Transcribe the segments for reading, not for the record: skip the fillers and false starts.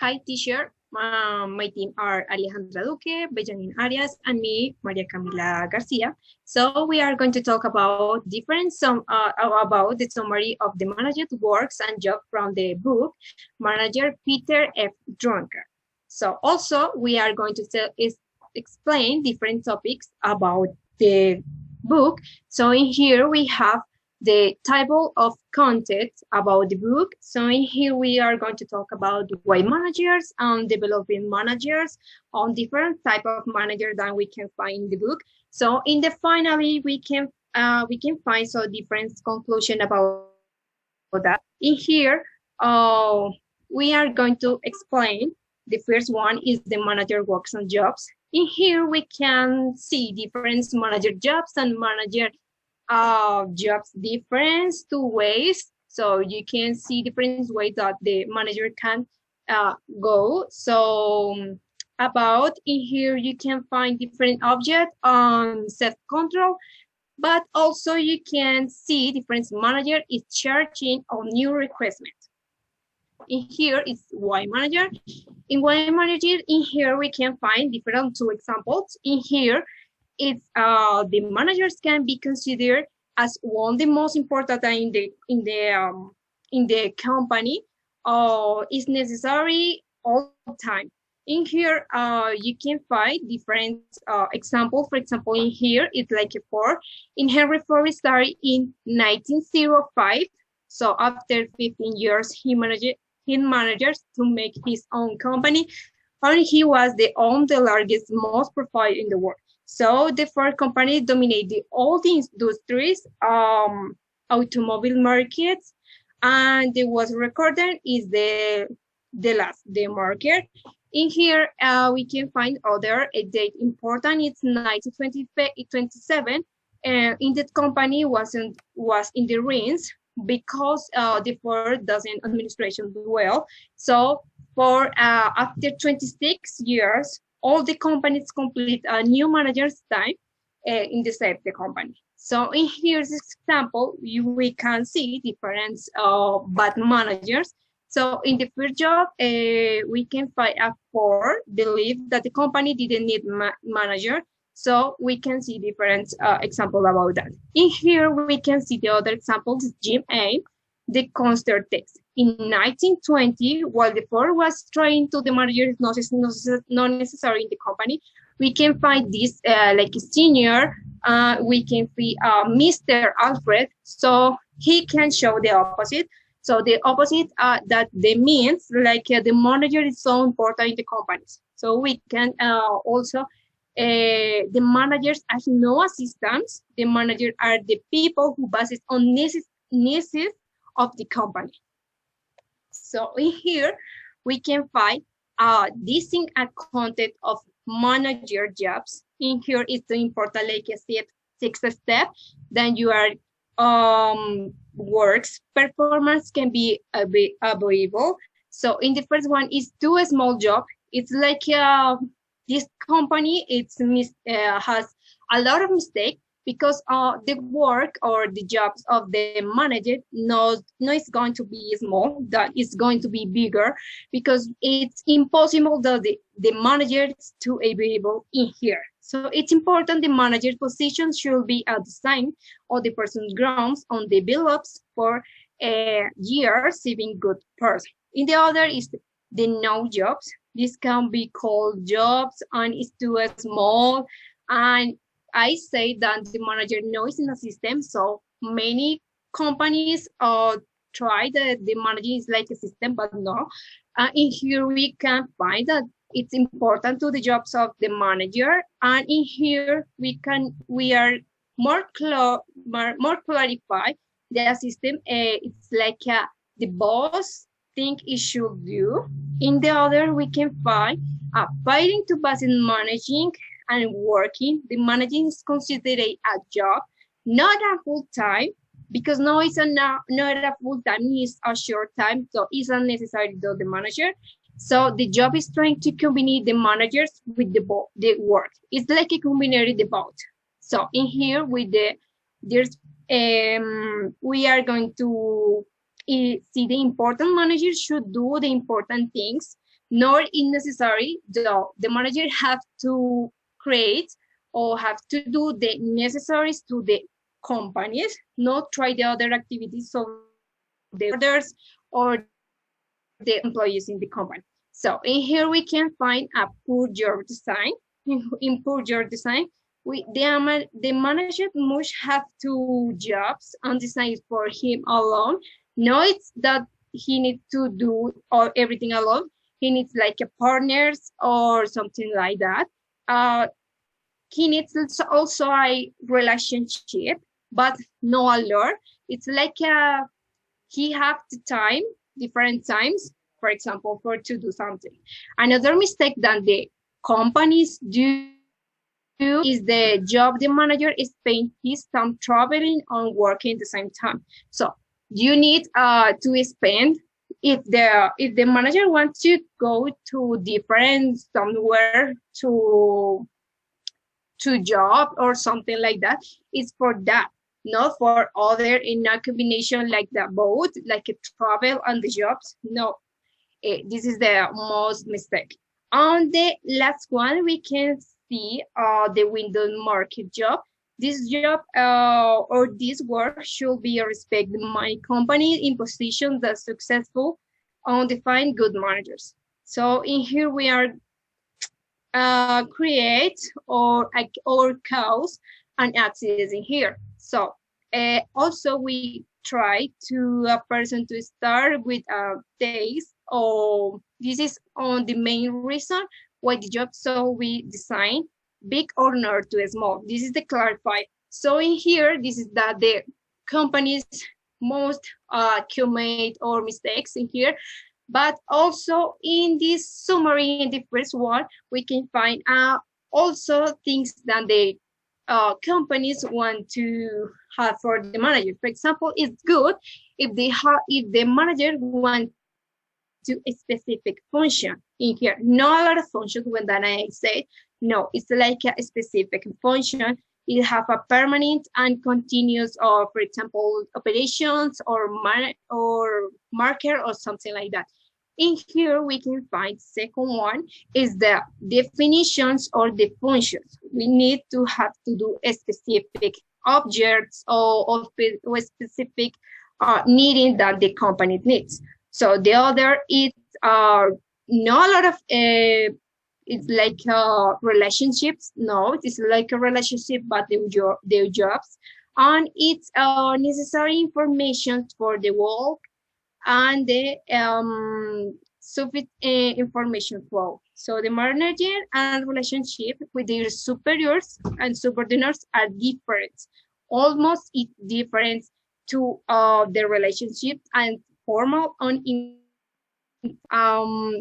Hi, teacher. My team are Alejandra Duque, Benjamin Arias, and me, Maria Camila Garcia. So we are going to talk about about the summary of the manager's works and job from the book Manager Peter F. Drucker. So also we are going to explain different topics about the book. So in here we have the table of contents about the book. So in here we are going to talk about why managers and developing managers on different type of manager that we can find in the book. So in the finally we can find some different conclusion about that. In here, we are going to explain. The first one is the manager works and jobs. In here we can see different manager jobs and manager jobs difference two ways. So you can see different ways that the manager can go. So about in here you can find different objects on self-control, but also you can see different manager is charging on new requirements. In here is Y manager. In Y manager, in here we can find different two examples. In here, it's the managers can be considered as one of the most important in the company. Is necessary all the time. In here, you can find different examples. For example, in here, it's like a Ford. In Henry Ford started in 1905. So after 15 years, he managed to make his own company, and he was the largest, most profile in the world. So the Ford company dominated all the industries, automobile markets, and the was recorded is the market. In here, we can find other a date important. It's 1927. In that company was in the ruins because the Ford doesn't administration well. So for after 26 years, all the companies complete a new manager's time in the save the company. So in here's example, we can see different bad managers. So in the first job, we can find a Ford believe that the company didn't need manager. So we can see different example about that. In here, we can see the other examples, Jim A, the concert text. In 1920, while the Ford was trying to the manager is not necessary in the company, we can find this like a senior, we can see Mr. Alfred, so he can show the opposite. So the opposite that the means like the manager is so important in the companies. So we can also the managers have no assistants. The managers are the people who bases on needs of the company. So in here, we can find this thing a content of manager jobs. In here, it's important, like I said, 6 steps. Then you are works performance can be available. So in the first one is do a small job. It's like this company has a lot of mistakes because the work or the jobs of the manager no is going to be small, that is going to be bigger because it's impossible that the manager to be available in here. So it's important the manager's position should be at the same or the person's grounds on develops for a year saving good person. In the other is the no jobs. This can be called jobs and it's too small, and I say that the manager knows in the system. So many companies try that the manager is like a system, but no. In here we can find that it's important to the jobs of the manager, and in here we are more clarify the system. It's like the boss think it should do. In the other, we can find fighting to pass in managing and working. The managing is considered a job, not a full time, because no, it's not a full time, it's a short time, so it's unnecessary to the manager. So the job is trying to combine the managers with the work. It's like a combination the both. So in here with we are going to see the important managers should do the important things. nor is necessary, though the manager have to create or have to do the necessaries to the companies, not try the other activities of the orders or the employees in the company. So in here we can find a poor job design. In poor job design, the manager must have two jobs and design for him alone. No, it's that he needs to do all everything alone. He needs like a partners or something like that. He needs also a relationship, but no a lot. It's like he have the time, different times, for example, for to do something. Another mistake that the companies do is the job the manager is spending his time traveling and working at the same time. So you need to spend if the manager wants to go to different somewhere to job or something like that, it's for that, not for other in a combination like the both, like a travel and the jobs. No, this is the most mistake. On the last one, we can see the window market job. This job or this work should be respect my company in position that successful on define good managers. So in here we are create or cause an accident in here. So also we try to a person to start with days or this is on the main reason why the job, so we design big or not too small. This is the clarify. So in here, this is that the company's most commit or mistakes in here. But also in this summary, in the first one, we can find also things that the companies want to have for the manager. For example, it's good if the manager want to a specific function in here. Not a lot of functions when that I say no, it's like a specific function. It have a permanent and continuous, or for example, operations or marker or something like that. In here, we can find second one is the definitions or the functions. We need to have to do a specific objects or specific needing that the company needs. So the other is not a lot of it's like relationships. No, it's like a relationship, but their jobs, and it's necessary information for the work and the sufficient information flow. So the manager and relationship with their superiors and subordinates are different. Almost it's different to the relationship and formal on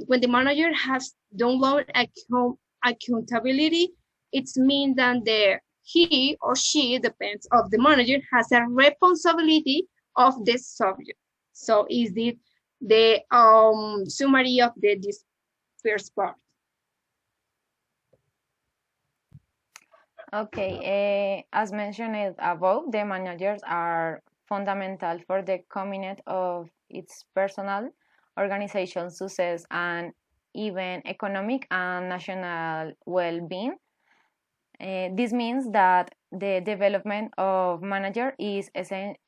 when the manager has download accountability, it means that he or she depends of the manager has a responsibility of the subject. So is it the summary of this first part? Okay, as mentioned above, the managers are fundamental for the commitment of its personal, organization success, and even economic and national well-being. This means that the development of manager is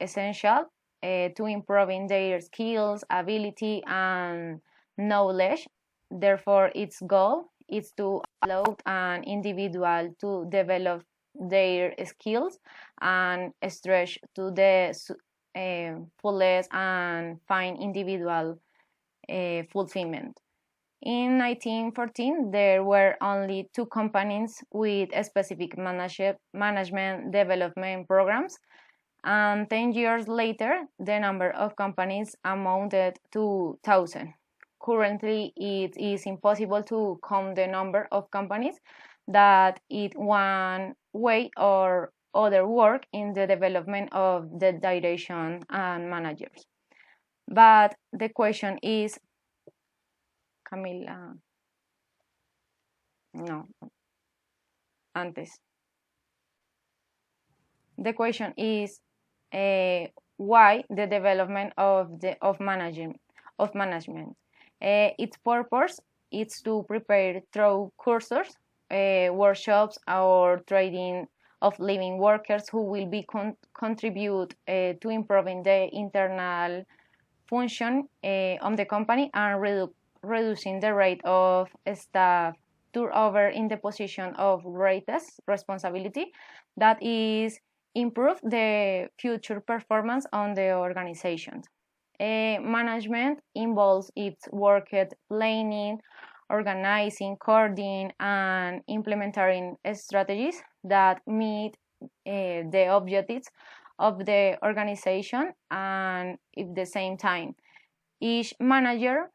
essential to improving their skills, ability, and knowledge. Therefore, its goal is to allow an individual to develop their skills and stretch to the fullest and find individual fulfillment. In 1914, there were only 2 companies with specific management development programs, and 10 years later, the number of companies amounted to 1,000. Currently, it is impossible to count the number of companies that in one way or other work in the development of the direction and managers. But the question is, Camila, no, antes. The question is why the development of management. Its purpose is to prepare through courses, workshops, or training of living workers who will be contribute to improving the internal function of the company and reducing the rate of staff turnover in the position of greatest responsibility. That is improve the future performance on the organization. Management involves its work at planning, organizing, coordinating, and implementing strategies that meet the objectives of the organization, and at the same time each manager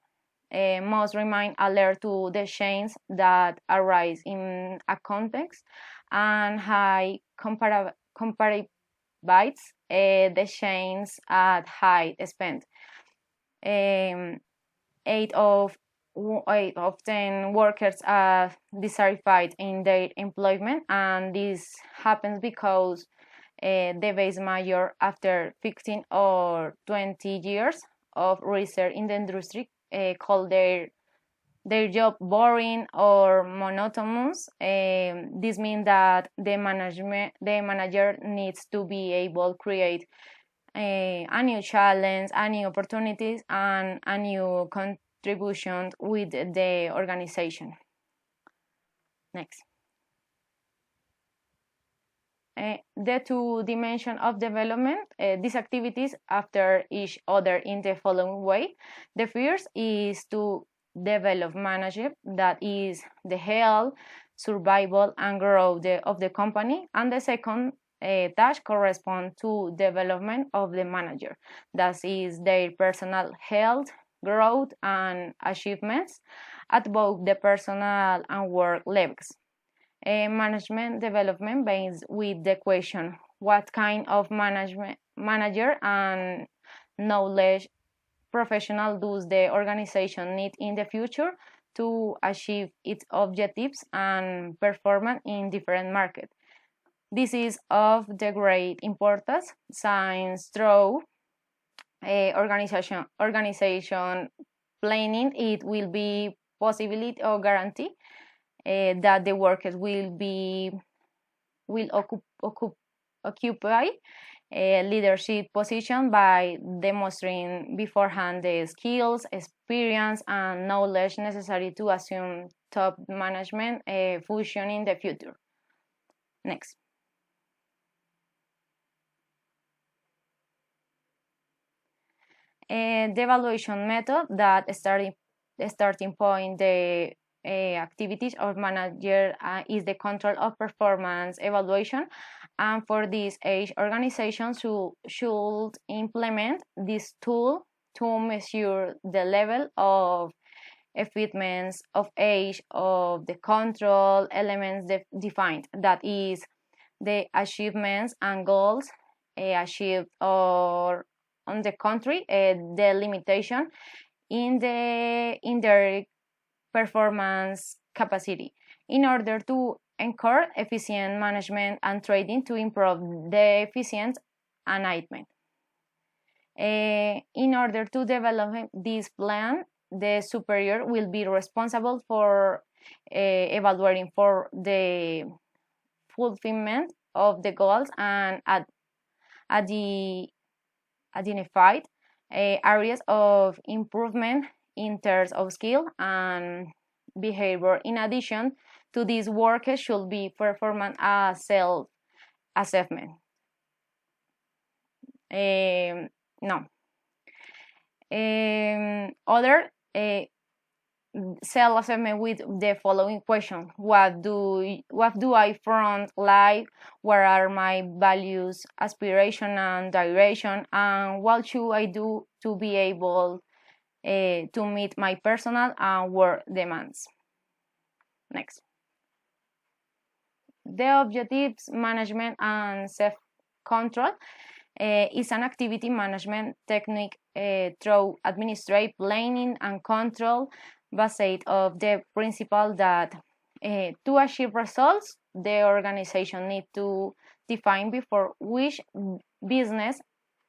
must remain alert to the changes that arise in a context and high comparative the changes at high spend. Um, 8 of 10 workers are dissatisfied in their employment, and this happens because the base major, after 15 or 20 years of research in the industry, call their job boring or monotonous. This means that the manager needs to be able to create a new challenge, a new opportunities, and a new contribution with the organization. Next. The two dimensions of development, these activities after each other in the following way. The first is to develop management, that is the health, survival, and growth of the company. And the second task corresponds to development of the manager, that is their personal health, growth, and achievements at both the personal and work levels. Management development begins with the question, what kind of manager and knowledge professional does the organization need in the future to achieve its objectives and performance in different markets? This is of the great importance since through organization planning it will be possibility or guarantee that the workers will occupy a leadership position by demonstrating beforehand the skills, experience, and knowledge necessary to assume top management function in the future. Next. The evaluation method, that starting point the activities of manager is the control of performance evaluation, and for this each organization should implement this tool to measure the level of effectiveness of each of the control elements defined, that is the achievements and goals achieved, or on the contrary the limitation in their performance capacity, in order to encourage efficient management and trading to improve the efficient alignment. In order to develop this plan, the superior will be responsible for evaluating for the fulfillment of the goals and at the identified areas of improvement in terms of skill and behavior. In addition to this, workers should be performing a self-assessment. Other self-assessment with the following question: what do I front like? What are my values, aspiration, and direction? And what should I do to be able to meet my personal and work demands? Next. The objectives management and self-control is an activity management technique through administrative planning and control based on the principle that to achieve results, the organization needs to define before which business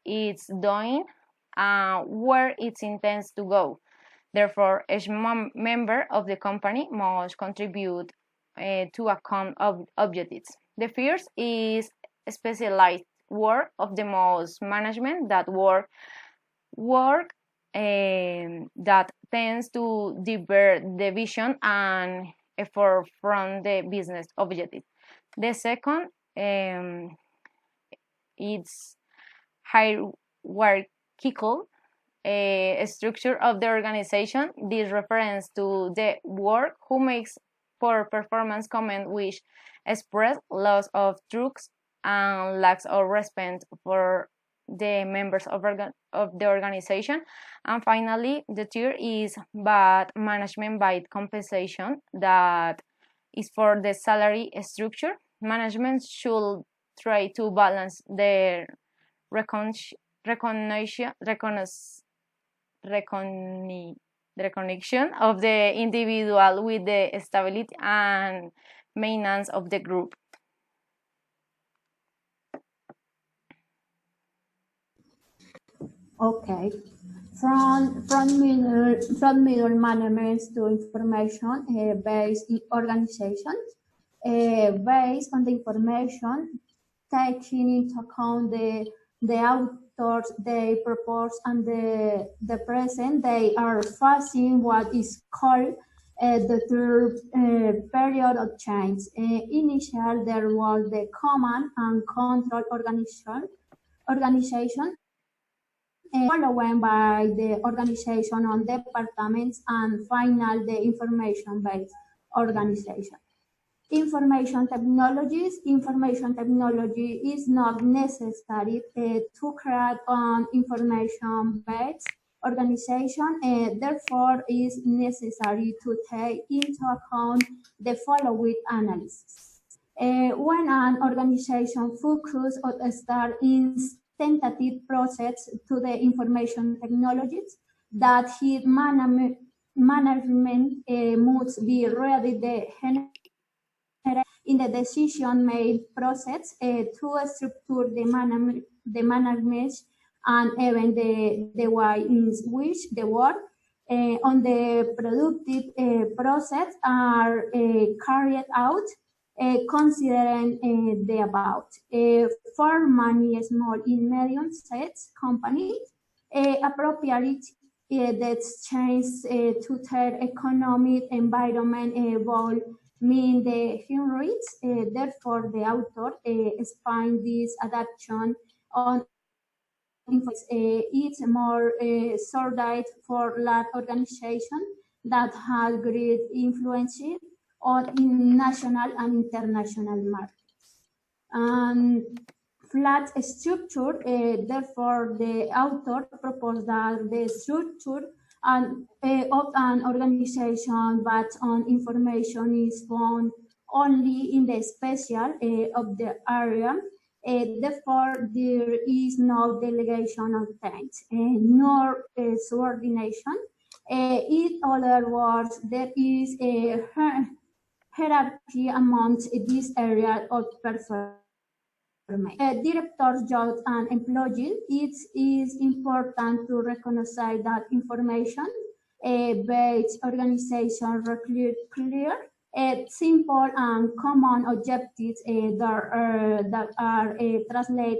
it's doing and where it intends to go. Therefore, each member of the company must contribute to a common objectives. The first is specialized work of the most management that work that tends to divert the vision and effort from the business objective. The second is hierarchical structure of the organization. This refers to the work who makes poor performance comment which express loss of trust and lacks of respect for the members of the organization. And finally, the third is bad management by compensation, that is for the salary structure. Management should try to balance the recognition of the individual with the stability and maintenance of the group. Okay. From middle management to information based organizations, based on the information, taking into account the authors, the purpose, and the present, they are facing what is called the third period of change. Initially, there was the command and control organization, followed by the organization on departments, and final the information-based organization. Information technology is not necessary to create an information-based organization, therefore is necessary to take into account the following analysis. When an organization focuses on start in tentative process to the information technologies, that his management must be ready in the decision-made process to structure the management and even the way in which the work on the productive process are carried out, considering the above. For many small and medium-sized companies, appropriate that change to their economic environment evolve mean the human rights. Therefore, the author explains this adaptation on it's more sorted for large organizations that have great influence on in national and international markets. Flat structure, therefore, the author proposed that the structure of an organization based on information is found only in the special of the area. Therefore, there is no delegation of tasks, nor subordination. In other words, there is a hierarchy amongst this area of performance. Directors, jobs, and employees, it is important to recognize that information-based organizations require clear, simple, and common objectives that are translated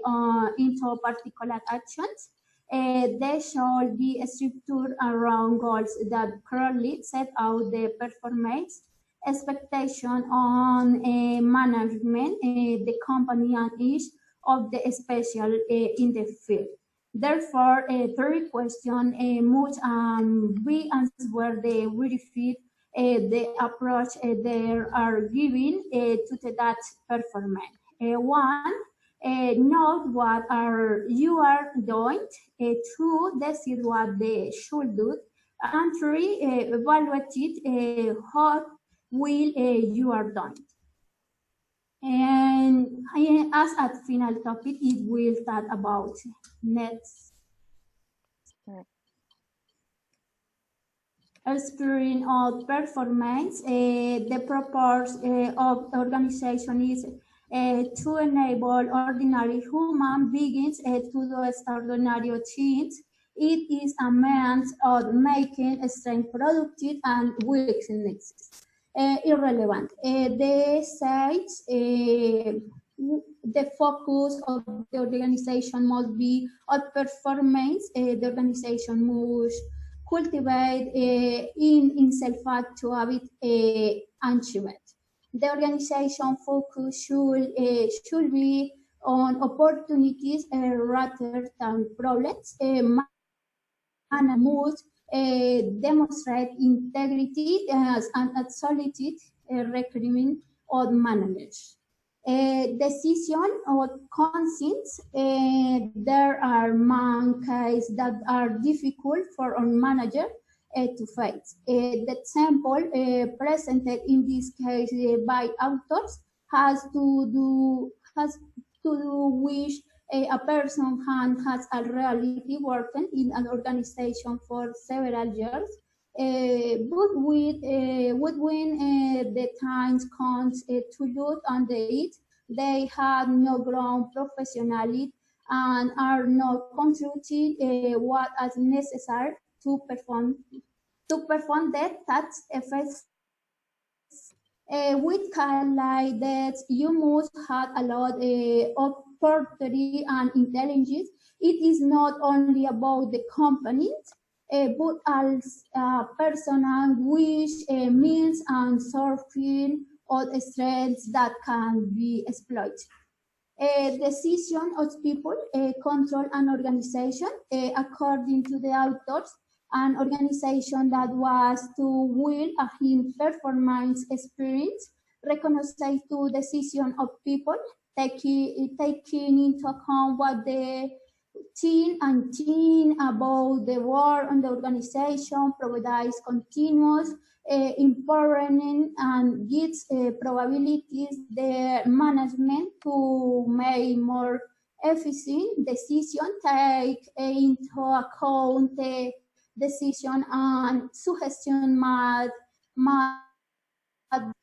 into particular actions. They should be structured around goals that clearly set out the performance expectation on management, the company, and each of the special in the field. Therefore, third question must be answered where they verify the approach they are giving to that performance. One, note what you are doing. Two, decide what they should do. And three, evaluate how will you are done. And as a final topic, it will talk about next experience of performance. The purpose of the organization is to enable ordinary human beings to do extraordinary things It is a means of making strength productive and weaknesses irrelevant. They say the focus of the organization must be on performance. The organization must cultivate in itself to habit achievement. The organization focus should be on opportunities rather than problems. Must demonstrate integrity and solitude requirement of managers. Decision or conscience, there are many cases that are difficult for a manager to face. The example presented in this case by authors has to do with a person has already worked in an organization for several years, but when the time comes to look under it, they have no grown professionally and are not contributing what is necessary to perform that task effectively. We can like that you must have a lot of opportunity and intelligence. It is not only about the companies, but as personal wish, means and surfing or strengths that can be exploited. Decision of people control an organization. According to the authors, an organization that was to will a high performance experience recognizes the decision of people, taking into account what the team about the work and the organization, provides continuous empowering and gives probabilities the management to make more efficient decision, take into account the decision and suggestion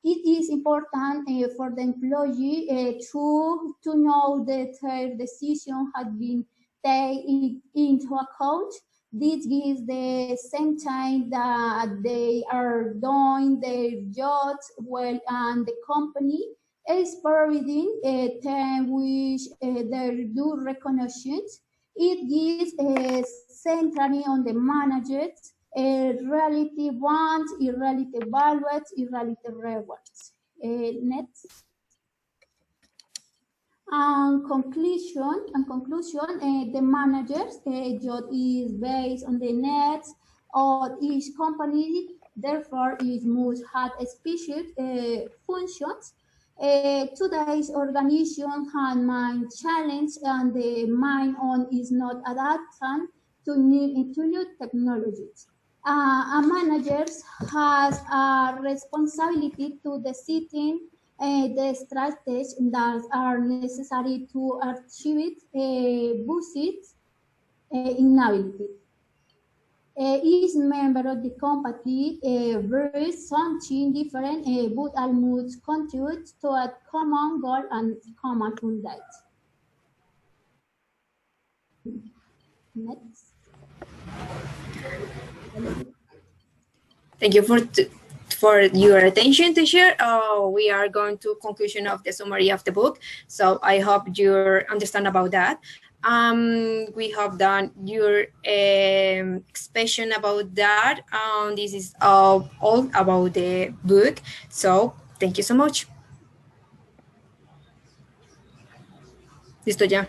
it is important for the employee to know that their decision has been taken into account. This gives the same time that they are doing their jobs well, and the company is providing time which they do reconnaissance. It gives centrally on the managers relative wants, irrelative values, irrelative rewards. Next. And conclusion, the manager's job is based on the needs of each company. Therefore, it must have specific functions. Today's organization has many challenges, and the mind on is not adapted to new technologies. A manager has a responsibility to the setting the strategies that are necessary to achieve boost inability. Each member of the company brings something different, but all must contribute to a common goal and common mandate. Next. Thank you for your attention, teacher. We are going to conclusion of the summary of the book. So I hope you understand about that. We have done your expression about that. This is all about the book. So thank you so much. Listo ya.